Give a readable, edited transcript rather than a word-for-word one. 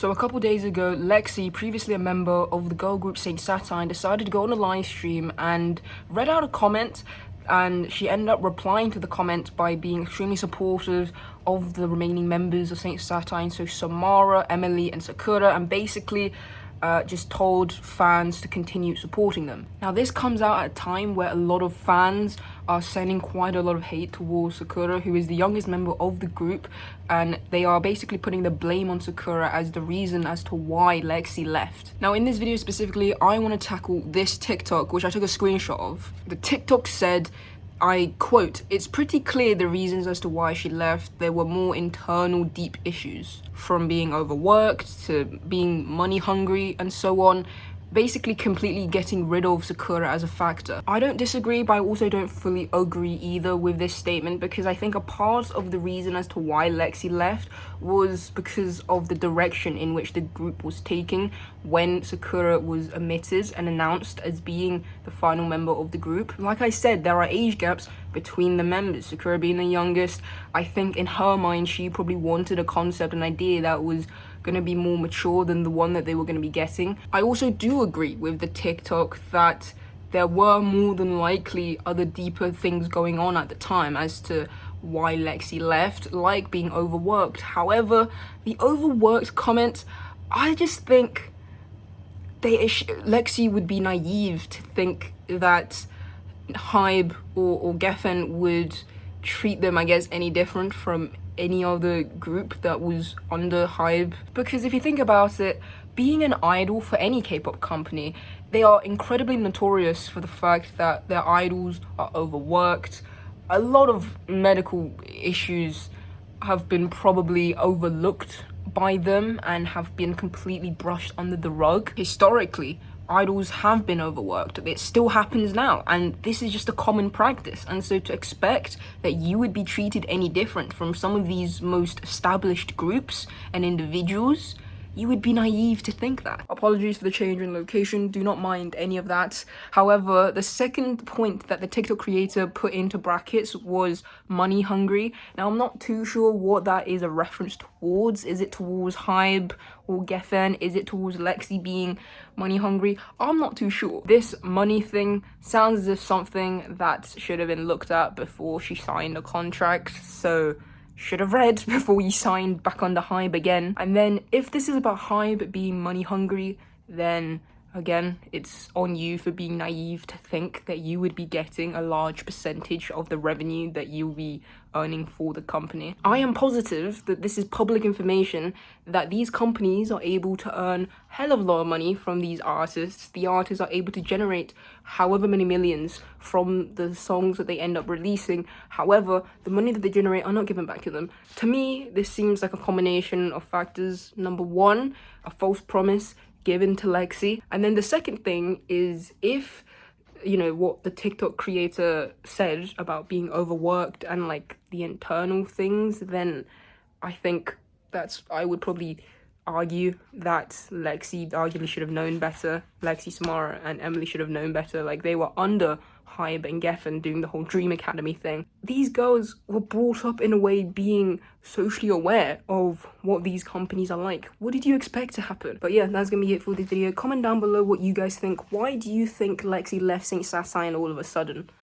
So a couple days ago, Lexie, previously a member of the girl group Saint Satine, decided to go on a live stream and read out a comment, and she ended up replying to the comment by being extremely supportive of the remaining members of Saint Satine, so Samara, Emily, and Sakura, and basically just told fans to continue supporting them. Now, this comes out at a time where a lot of fans are sending quite a lot of hate towards Sakura, who is the youngest member of the group, and they are basically putting the blame on Sakura as the reason as to why Lexie left. Now, in this video specifically, I want to tackle this TikTok, which I took a screenshot of. The TikTok said, I quote, "It's pretty clear the reasons as to why she left. There were more internal deep issues, from being overworked to being money hungry and so on. Basically completely getting rid of Sakura as a factor." I don't disagree, but I also don't fully agree either with this statement, because I think a part of the reason as to why Lexie left was because of the direction in which the group was taking when Sakura was omitted and announced as being the final member of the group. Like I said, there are age gaps between the members. Sakura being the youngest, I think in her mind she probably wanted a concept, an idea that was going to be more mature than the one that they were going to be getting. I also do agree with the TikTok that there were more than likely other deeper things going on at the time as to why Lexie left, like being overworked. However, the overworked comment, I just think Lexie would be naive to think that Hybe or Geffen would treat them, I guess, any different from any other group that was under Hybe. Because if you think about it, being an idol for any K-pop company, they are incredibly notorious for the fact that their idols are overworked. A lot of medical issues have been probably overlooked by them and have been completely brushed under the rug. Historically, idols have been overworked. It still happens now, and this is just a common practice. And so to expect that you would be treated any different from some of these most established groups and individuals, you would be naive to think that. Apologies for the change in location, do not mind any of that. However, the second point that the TikTok creator put into brackets was money hungry. Now, I'm not too sure what that is a reference towards. Is it towards Hybe or Geffen? Is it towards Lexie being money hungry? I'm not too sure. This money thing sounds as if something that should have been looked at before she signed a contract, so should have read before you signed back under Hybe again. And then if this is about Hybe being money hungry, then again, it's on you for being naive to think that you would be getting a large percentage of the revenue that you'll be earning for the company. I am positive that this is public information, that these companies are able to earn hell of a lot of money from these artists. The artists are able to generate however many millions from the songs that they end up releasing. However, the money that they generate are not given back to them. To me, this seems like a combination of factors. Number one, a false promise given to Lexie. And then the second thing is, if you know what the TikTok creator said about being overworked and like the internal things, then I think I would probably argue that Lexie arguably should have known better. Lexie, Samara, and Emily should have known better. Like, they were under Hybe and Geffen doing the whole Dream Academy thing. These girls were brought up in a way being socially aware of what these companies are like. What did you expect to happen? But yeah, that's gonna be it for this video. Comment down below what you guys think. Why do you think Lexie left Saint Satine all of a sudden?